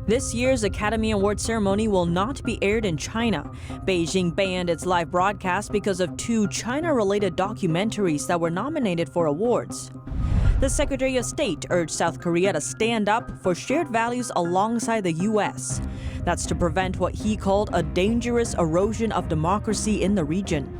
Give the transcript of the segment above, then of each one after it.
This year's Academy Award ceremony will not be aired in China. Beijing banned its live broadcast because of two China-related documentaries that were nominated for awards. The Secretary of State urged South Korea to stand up for shared values alongside the U.S. That's to prevent what he called a dangerous erosion of democracy in the region.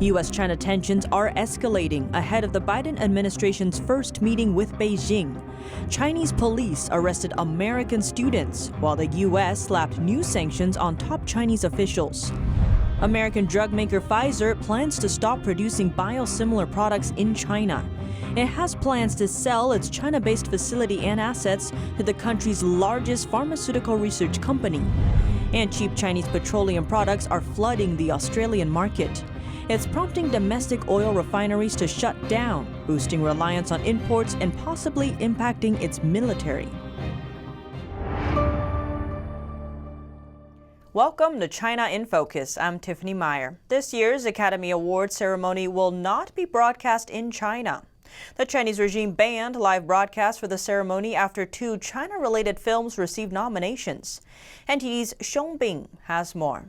U.S. China tensions are escalating ahead of the Biden administration's first meeting with Beijing. Chinese police arrested American students, while the U.S. slapped new sanctions on top Chinese officials. American drugmaker Pfizer plans to stop producing biosimilar products in China. It has plans to sell its China-based facility and assets to the country's largest pharmaceutical research company. And cheap Chinese petroleum products are flooding the Australian market. It's prompting domestic oil refineries to shut down, boosting reliance on imports and possibly impacting its military. Welcome to China in Focus. I'm Tiffany Meyer. This year's Academy Awards ceremony will not be broadcast in China. The Chinese regime banned live broadcasts for the ceremony after two China-related films received nominations. NTD's Xiong has more.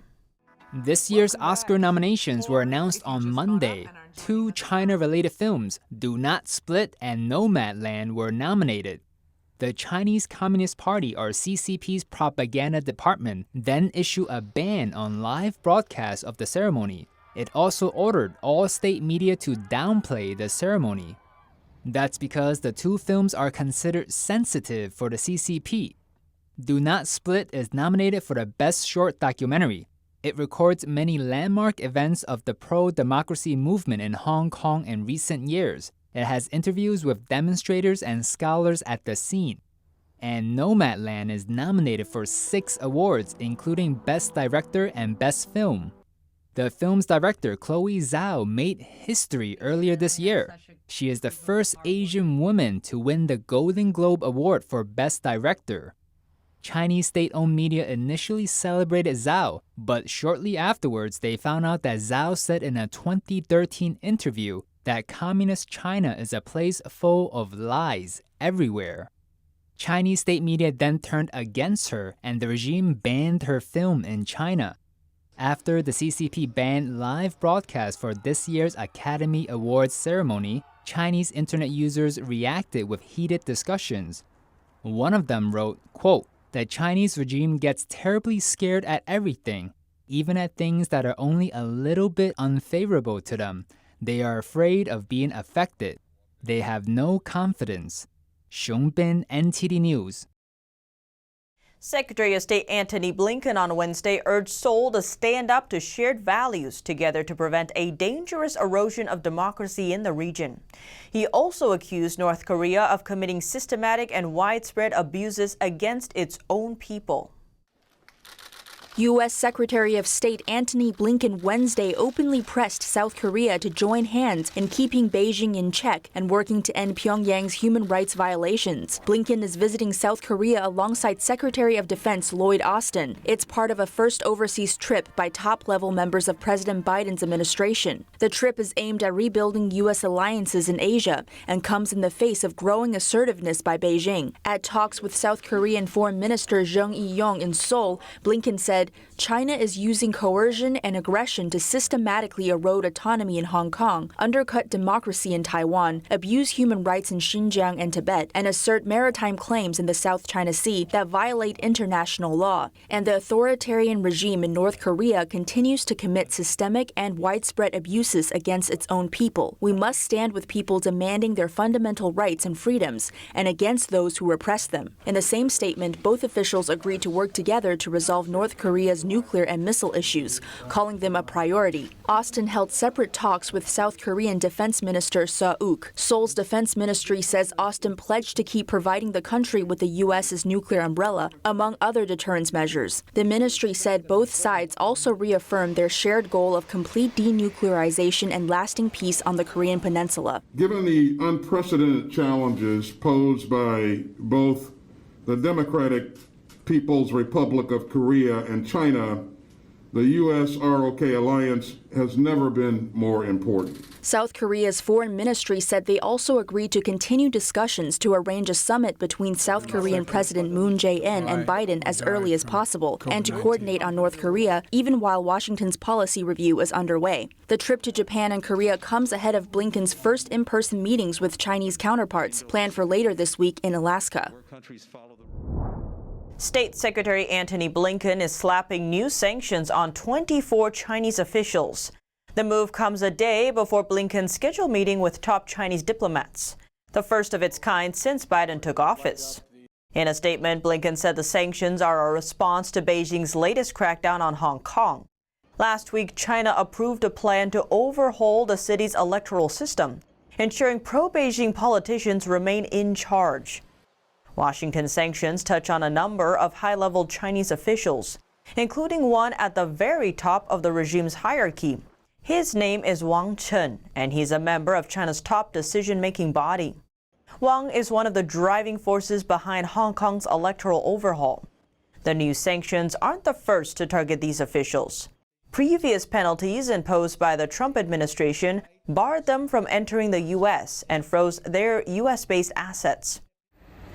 This year's Oscar nominations were announced on Monday. Two China-related films, Do Not Split and Nomadland, were nominated. The Chinese Communist Party, or CCP's propaganda department, then issued a ban on live broadcasts of the ceremony. It also ordered all state media to downplay the ceremony. That's because the two films are considered sensitive for the CCP. Do Not Split is nominated for the Best Short Documentary. It records many landmark events of the pro-democracy movement in Hong Kong in recent years. It has interviews with demonstrators and scholars at the scene. And Nomadland is nominated for 6 awards, including Best Director and Best Film. The film's director, Chloe Zhao, made history earlier this year. She is the first Asian woman to win the Golden Globe Award for Best Director. Chinese state-owned media initially celebrated Zhao, but shortly afterwards they found out that Zhao said in a 2013 interview that communist China is a place full of lies everywhere. Chinese state media then turned against her and the regime banned her film in China. After the CCP banned live broadcasts for this year's Academy Awards ceremony, Chinese internet users reacted with heated discussions. One of them wrote, quote, "The Chinese regime gets terribly scared at everything, even at things that are only a little bit unfavorable to them. They are afraid of being affected. They have no confidence." Xiong, NTD News. Secretary of State Antony Blinken on Wednesday urged Seoul to stand up to shared values together to prevent a dangerous erosion of democracy in the region. He also accused North Korea of committing systematic and widespread abuses against its own people. U.S. Secretary of State Antony Blinken Wednesday openly pressed South Korea to join hands in keeping Beijing in check and working to end Pyongyang's human rights violations. Blinken is visiting South Korea alongside Secretary of Defense Lloyd Austin. It's part of a first overseas trip by top-level members of President Biden's administration. The trip is aimed at rebuilding U.S. alliances in Asia and comes in the face of growing assertiveness by Beijing. At talks with South Korean Foreign Minister Jung Eui-yong in Seoul, Blinken said, "China is using coercion and aggression to systematically erode autonomy in Hong Kong, undercut democracy in Taiwan, abuse human rights in Xinjiang and Tibet, and assert maritime claims in the South China Sea that violate international law. And the authoritarian regime in North Korea continues to commit systemic and widespread abuses against its own people. We must stand with people demanding their fundamental rights and freedoms, and against those who repress them." In the same statement, both officials agreed to work together to resolve North Korea's nuclear and missile issues, calling them a priority. Austin held separate talks with South Korean Defense Minister Seo Uk. Seoul's defense ministry says Austin pledged to keep providing the country with the U.S.'s nuclear umbrella, among other deterrence measures. The ministry said both sides also reaffirmed their shared goal of complete denuclearization and lasting peace on the Korean peninsula. Given the unprecedented challenges posed by both the Democratic People's Republic of Korea and China, the U.S. ROK alliance has never been more important. South Korea's foreign ministry said they also agreed to continue discussions to arrange a summit between South Korean President Moon Jae-in and Biden as early as possible, and to coordinate on North Korea even while Washington's policy review is underway. The trip to Japan and Korea comes ahead of Blinken's first in-person meetings with Chinese counterparts, planned for later this week in Alaska. State Secretary Antony Blinken is slapping new sanctions on 24 Chinese officials. The move comes a day before Blinken's scheduled meeting with top Chinese diplomats, the first of its kind since Biden took office. In a statement, Blinken said the sanctions are a response to Beijing's latest crackdown on Hong Kong. Last week, China approved a plan to overhaul the city's electoral system, ensuring pro-Beijing politicians remain in charge. Washington's sanctions touch on a number of high-level Chinese officials, including one at the very top of the regime's hierarchy. His name is Wang Chen, and he's a member of China's top decision-making body. Wang is one of the driving forces behind Hong Kong's electoral overhaul. The new sanctions aren't the first to target these officials. Previous penalties imposed by the Trump administration barred them from entering the U.S. and froze their U.S.-based assets.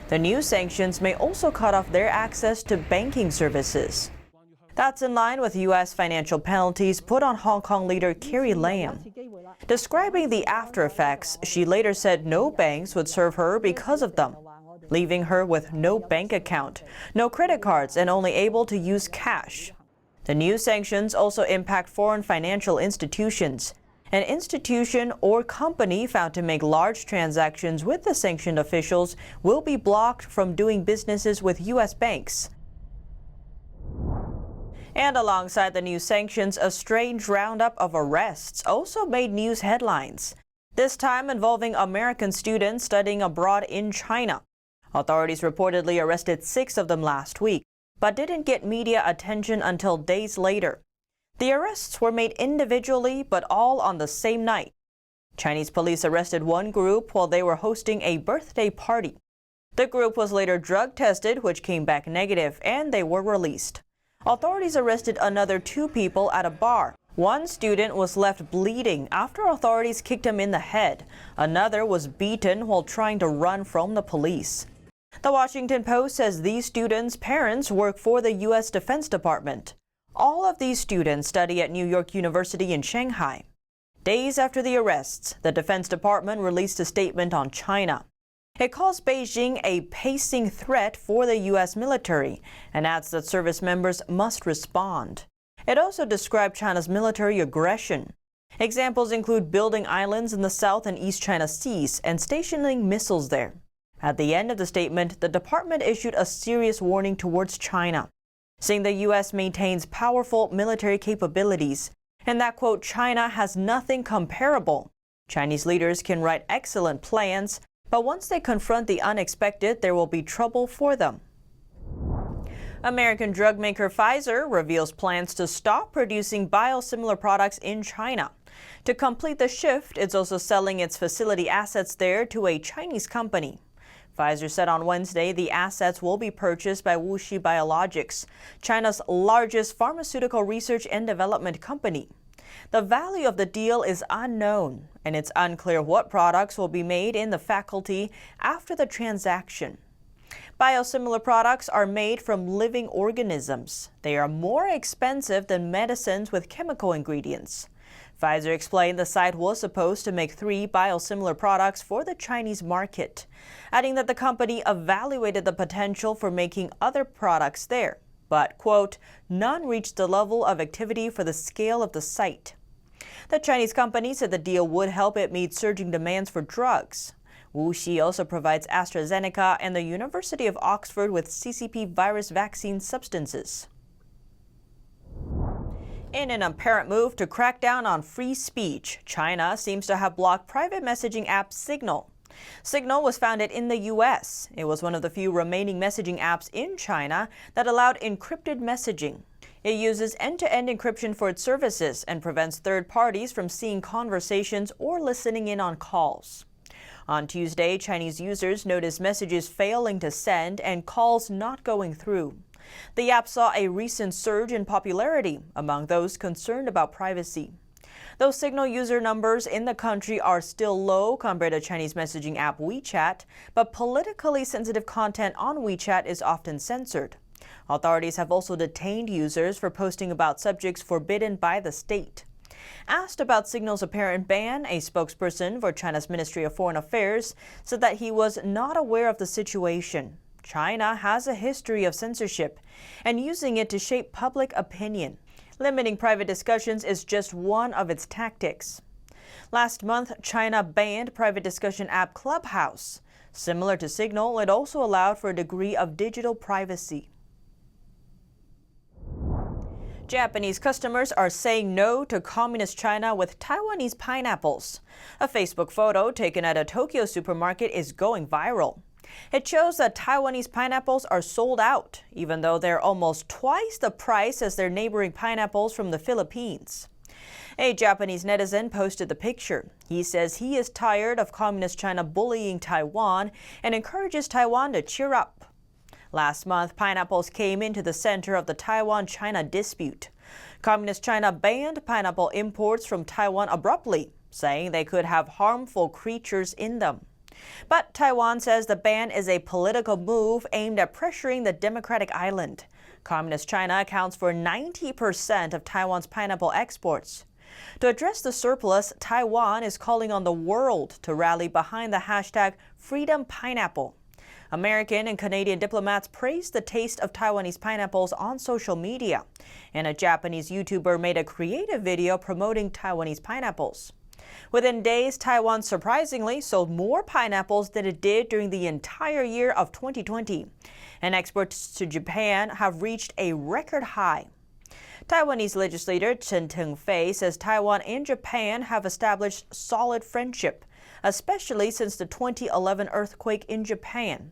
The new sanctions may also cut off their access to banking services. That's in line with U.S. financial penalties put on Hong Kong leader Carrie Lam. Describing the after effects, she later said no banks would serve her because of them, leaving her with no bank account, no credit cards, and only able to use cash. The new sanctions also impact foreign financial institutions. An institution or company found to make large transactions with the sanctioned officials will be blocked from doing businesses with U.S. banks. And alongside the new sanctions, a strange roundup of arrests also made news headlines, this time involving American students studying abroad in China. Authorities reportedly arrested 6 of them last week, but didn't get media attention until days later. The arrests were made individually, but all on the same night. Chinese police arrested one group while they were hosting a birthday party. The group was later drug tested, which came back negative, and they were released. Authorities arrested another 2 people at a bar. One student was left bleeding after authorities kicked him in the head. Another was beaten while trying to run from the police. The Washington Post says these students' parents work for the U.S. Defense Department. All of these students study at New York University in Shanghai. Days after the arrests, the Defense Department released a statement on China. It calls Beijing a pacing threat for the U.S. military and adds that service members must respond. It also described China's military aggression. Examples include building islands in the South and East China Seas and stationing missiles there. At the end of the statement, the department issued a serious warning towards China, saying the U.S. maintains powerful military capabilities and that, quote, China has nothing comparable. Chinese leaders can write excellent plans, but once they confront the unexpected, there will be trouble for them. American drugmaker Pfizer reveals plans to stop producing biosimilar products in China. To complete the shift, it's also selling its facility assets there to a Chinese company. Pfizer said on Wednesday the assets will be purchased by WuXi Biologics, China's largest pharmaceutical research and development company. The value of the deal is unknown, and it's unclear what products will be made in the faculty after the transaction. Biosimilar products are made from living organisms. They are more expensive than medicines with chemical ingredients. Pfizer explained the site was supposed to make 3 biosimilar products for the Chinese market, adding that the company evaluated the potential for making other products there, but, quote, none reached the level of activity for the scale of the site. The Chinese company said the deal would help it meet surging demands for drugs. WuXi also provides AstraZeneca and the University of Oxford with CCP virus vaccine substances. In an apparent move to crack down on free speech, China seems to have blocked private messaging app Signal. Signal was founded in the U.S. It was one of the few remaining messaging apps in China that allowed encrypted messaging. It uses end-to-end encryption for its services and prevents third parties from seeing conversations or listening in on calls. On Tuesday, Chinese users noticed messages failing to send and calls not going through. The app saw a recent surge in popularity among those concerned about privacy. Those Signal user numbers in the country are still low compared to Chinese messaging app WeChat, but politically sensitive content on WeChat is often censored. Authorities have also detained users for posting about subjects forbidden by the state. Asked about Signal's apparent ban, a spokesperson for China's Ministry of Foreign Affairs said that he was not aware of the situation. China has a history of censorship and using it to shape public opinion. Limiting private discussions is just one of its tactics. Last month, China banned private discussion app Clubhouse. Similar to Signal, it also allowed for a degree of digital privacy. Japanese customers are saying no to communist China with Taiwanese pineapples. A Facebook photo taken at a Tokyo supermarket is going viral. It shows that Taiwanese pineapples are sold out, even though they're almost twice the price as their neighboring pineapples from the Philippines. A Japanese netizen posted the picture. He says he is tired of communist China bullying Taiwan and encourages Taiwan to cheer up. Last month, pineapples came into the center of the Taiwan-China dispute. Communist China banned pineapple imports from Taiwan abruptly, saying they could have harmful creatures in them. But Taiwan says the ban is a political move aimed at pressuring the democratic island. Communist China accounts for 90% of Taiwan's pineapple exports. To address the surplus, Taiwan is calling on the world to rally behind the hashtag #FreedomPineapple. American and Canadian diplomats praised the taste of Taiwanese pineapples on social media, and a Japanese YouTuber made a creative video promoting Taiwanese pineapples. Within days, Taiwan surprisingly sold more pineapples than it did during the entire year of 2020, and exports to Japan have reached a record high. Taiwanese legislator Chen Teng-fei says Taiwan and Japan have established solid friendship, especially since the 2011 earthquake in Japan.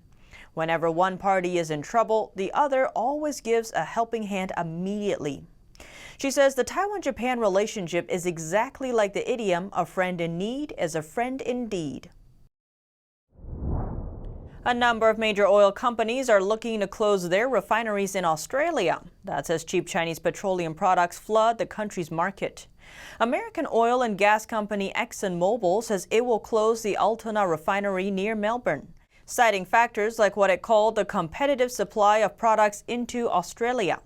Whenever one party is in trouble, the other always gives a helping hand immediately. She says the Taiwan-Japan relationship is exactly like the idiom, "A friend in need is a friend indeed." A number of major oil companies are looking to close their refineries in Australia. That's as cheap Chinese petroleum products flood the country's market. American oil and gas company ExxonMobil says it will close the Altona refinery near Melbourne, citing factors like what it called the competitive supply of products into Australia.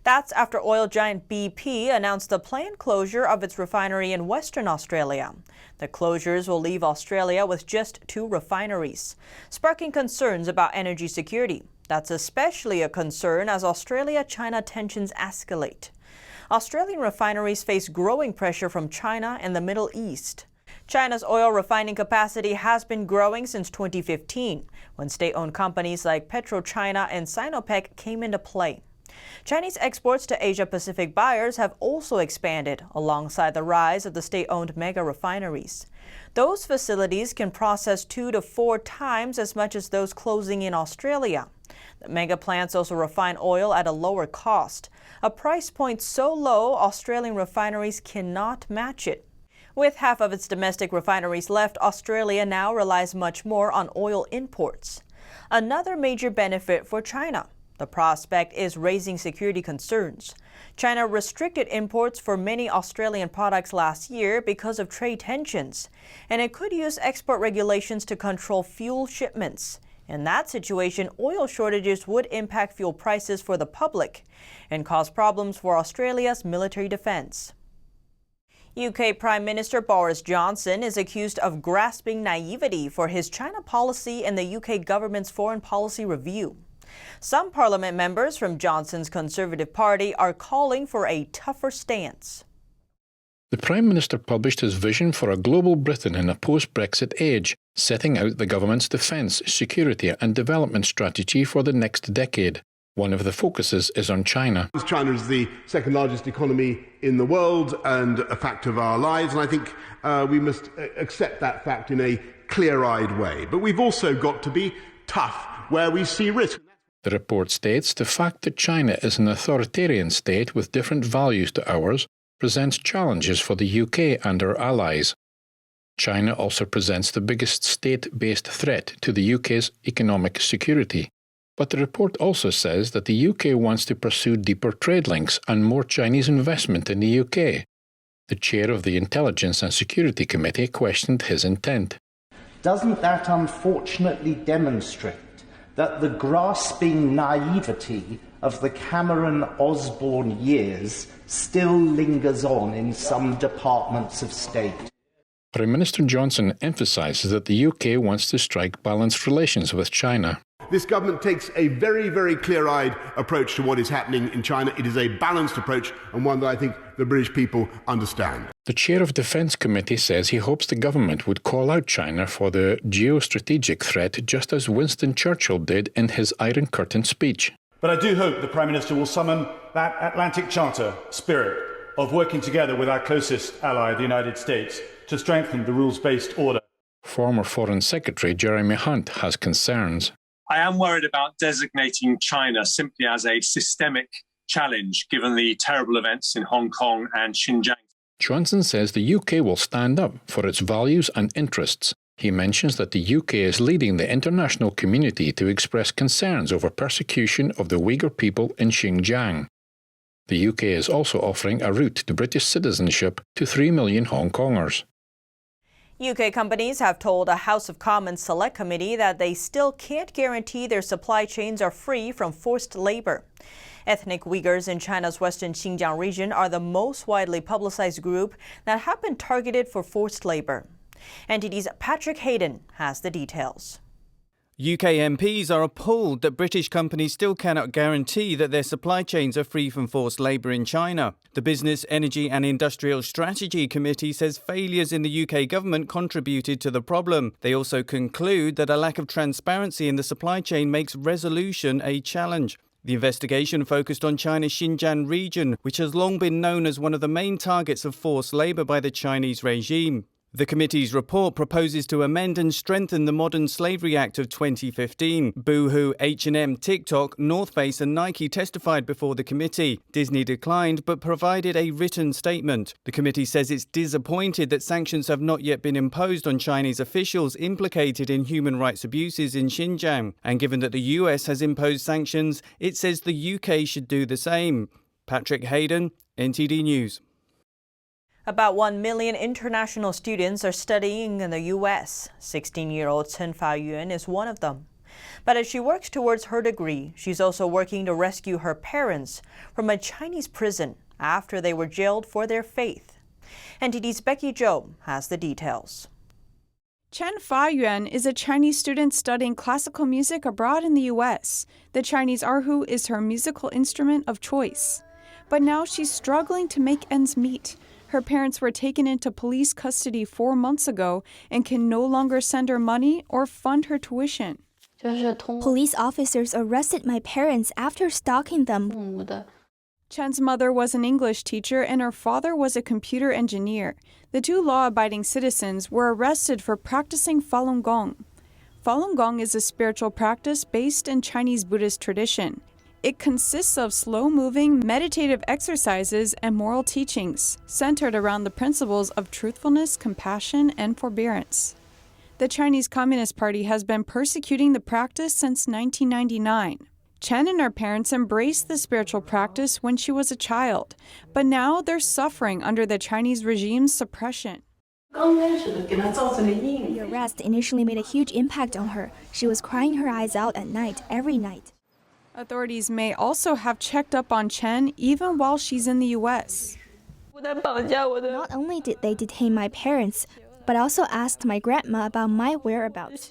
That's after oil giant BP announced the planned closure of its refinery in Western Australia. The closures will leave Australia with just 2 refineries, sparking concerns about energy security. That's especially a concern as Australia-China tensions escalate. Australian refineries face growing pressure from China and the Middle East. China's oil refining capacity has been growing since 2015, when state-owned companies like PetroChina and Sinopec came into play. Chinese exports to Asia-Pacific buyers have also expanded alongside the rise of the state-owned mega refineries. Those facilities can process 2 to 4 times as much as those closing in Australia. The mega plants also refine oil at a lower cost, a price point so low Australian refineries cannot match it. With half of its domestic refineries left, Australia now relies much more on oil imports. Another major benefit for China. The prospect is raising security concerns. China restricted imports for many Australian products last year because of trade tensions, and it could use export regulations to control fuel shipments. In that situation, oil shortages would impact fuel prices for the public and cause problems for Australia's military defense. UK Prime Minister Boris Johnson is accused of grasping naivety for his China policy in the UK government's foreign policy review. Some parliament members from Johnson's Conservative Party are calling for a tougher stance. The Prime Minister published his vision for a global Britain in a post-Brexit age, setting out the government's defence, security and development strategy for the next decade. One of the focuses is on China. China is the second largest economy in the world and a fact of our lives, and I think we must accept that fact in a clear-eyed way. But we've also got to be tough where we see risk. The report states the fact that China is an authoritarian state with different values to ours presents challenges for the UK and our allies. China also presents the biggest state-based threat to the UK's economic security. But the report also says that the UK wants to pursue deeper trade links and more Chinese investment in the UK. The chair of the Intelligence and Security Committee questioned his intent. Doesn't that unfortunately demonstrate that the grasping naivety of the Cameron-Osborne years still lingers on in some departments of state? Prime Minister Johnson emphasises that the UK wants to strike balanced relations with China. This government takes a very, very clear-eyed approach to what is happening in China. It is a balanced approach and one that I think the British people understand. The chair of Defence Committee says he hopes the government would call out China for the geostrategic threat just as Winston Churchill did in his Iron Curtain speech. But I do hope the Prime Minister will summon that Atlantic Charter spirit of working together with our closest ally, the United States, to strengthen the rules-based order. Former Foreign Secretary Jeremy Hunt has concerns. I am worried about designating China simply as a systemic challenge, given the terrible events in Hong Kong and Xinjiang. Johnson says the UK will stand up for its values and interests. He mentions that the UK is leading the international community to express concerns over persecution of the Uyghur people in Xinjiang. The UK is also offering a route to British citizenship to 3 million Hong Kongers. UK companies have told a House of Commons Select Committee that they still can't guarantee their supply chains are free from forced labor. Ethnic Uyghurs in China's western Xinjiang region are the most widely publicized group that have been targeted for forced labor. NTD's Patrick Hayden has the details. UK MPs are appalled that British companies still cannot guarantee that their supply chains are free from forced labour in China. The Business, Energy and Industrial Strategy Committee says failures in the UK government contributed to the problem. They also conclude that a lack of transparency in the supply chain makes resolution a challenge. The investigation focused on China's Xinjiang region, which has long been known as one of the main targets of forced labour by the Chinese regime. The committee's report proposes to amend and strengthen the Modern Slavery Act of 2015. Boohoo, H&M, TikTok, North Face and Nike testified before the committee. Disney declined but provided a written statement. The committee says it's disappointed that sanctions have not yet been imposed on Chinese officials implicated in human rights abuses in Xinjiang. And given that the US has imposed sanctions, it says the UK should do the same. Patrick Hayden, NTD News. About 1 million international students are studying in the U.S. 16-year-old Chen Fa-yuan is one of them. But as she works towards her degree, she's also working to rescue her parents from a Chinese prison after they were jailed for their faith. NTD's Becky Zhou has the details. Chen Fa-yuan is a Chinese student studying classical music abroad in the U.S. The Chinese erhu is her musical instrument of choice. But now she's struggling to make ends meet. Her parents were taken into police custody 4 months ago and can no longer send her money or fund her tuition. Police officers arrested my parents after stalking them. Chen's mother was an English teacher and her father was a computer engineer. The two law-abiding citizens were arrested for practicing Falun Gong. Falun Gong is a spiritual practice based in Chinese Buddhist tradition. It consists of slow-moving, meditative exercises and moral teachings, centered around the principles of truthfulness, compassion, and forbearance. The Chinese Communist Party has been persecuting the practice since 1999. Chen and her parents embraced the spiritual practice when she was a child, but now they're suffering under the Chinese regime's suppression. The arrest initially made a huge impact on her. She was crying her eyes out at night, every night. Authorities may also have checked up on Chen even while she's in the U.S. Not only did they detain my parents, but also asked my grandma about my whereabouts.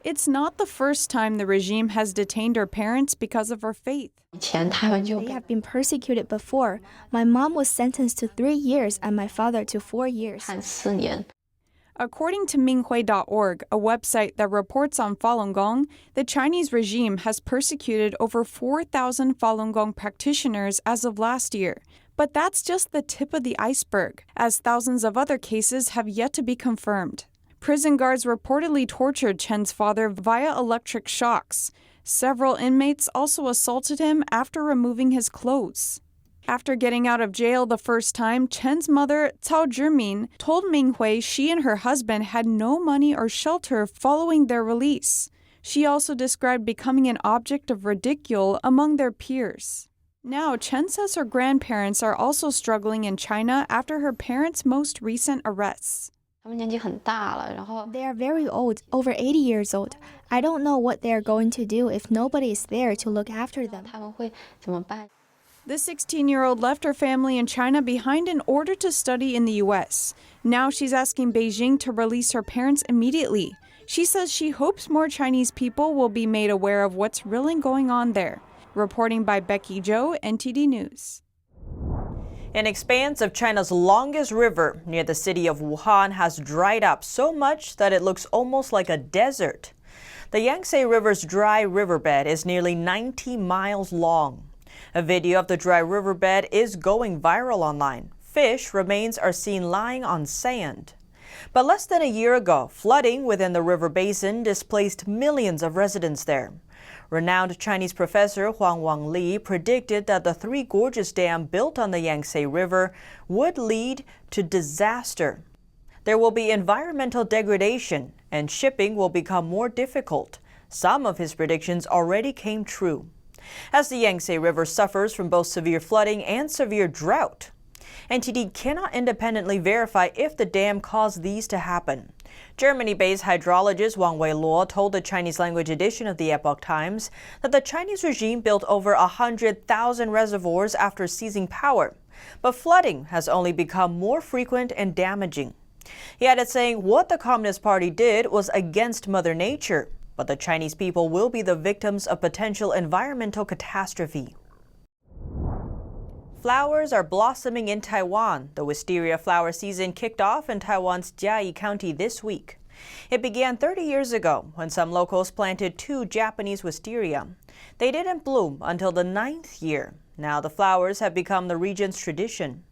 It's not the first time the regime has detained her parents because of her faith. They have been persecuted before. My mom was sentenced to 3 years and my father to 4 years. According to Minghui.org, a website that reports on Falun Gong, the Chinese regime has persecuted over 4,000 Falun Gong practitioners as of last year. But that's just the tip of the iceberg, as thousands of other cases have yet to be confirmed. Prison guards reportedly tortured Chen's father via electric shocks. Several inmates also assaulted him after removing his clothes. After getting out of jail the first time, Chen's mother, Cao Zhimin, told Minghui she and her husband had no money or shelter following their release. She also described becoming an object of ridicule among their peers. Now, Chen says her grandparents are also struggling in China after her parents' most recent arrests. They are very old, over 80 years old. I don't know what they are going to do if nobody is there to look after them. The 16-year-old left her family in China behind in order to study in the U.S. Now she's asking Beijing to release her parents immediately. She says she hopes more Chinese people will be made aware of what's really going on there. Reporting by Becky Zhou, NTD News. An expanse of China's longest river near the city of Wuhan has dried up so much that it looks almost like a desert. The Yangtze River's dry riverbed is nearly 90 miles long. A video of the dry riverbed is going viral online. Fish remains are seen lying on sand. But less than a year ago, flooding within the river basin displaced millions of residents there. Renowned Chinese professor Huang Wangli predicted that the Three Gorges Dam built on the Yangtze River would lead to disaster. There will be environmental degradation and shipping will become more difficult. Some of his predictions already came true. As the Yangtze River suffers from both severe flooding and severe drought, NTD cannot independently verify if the dam caused these to happen. Germany-based hydrologist Wang Weiluo told the Chinese-language edition of the Epoch Times that the Chinese regime built over 100,000 reservoirs after seizing power, but flooding has only become more frequent and damaging. He added saying what the Communist Party did was against Mother Nature, but the Chinese people will be the victims of potential environmental catastrophe. Flowers are blossoming in Taiwan. The Wisteria flower season kicked off in Taiwan's Jiayi County this week. It began 30 years ago when some locals planted 2 Japanese wisteria. They didn't bloom until the 9th year. Now the flowers have become the region's tradition.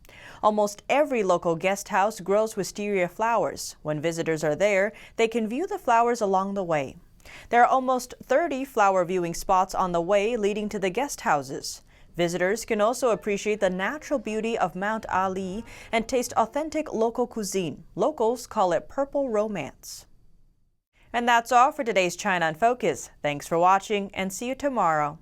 Almost every local guest house grows wisteria flowers. When visitors are there, they can view the flowers along the way. There are almost 30 flower viewing spots on the way leading to the guest houses. Visitors can also appreciate the natural beauty of Mount Ali and taste authentic local cuisine. Locals call it purple romance. And that's all for today's China in Focus. Thanks for watching and see you tomorrow.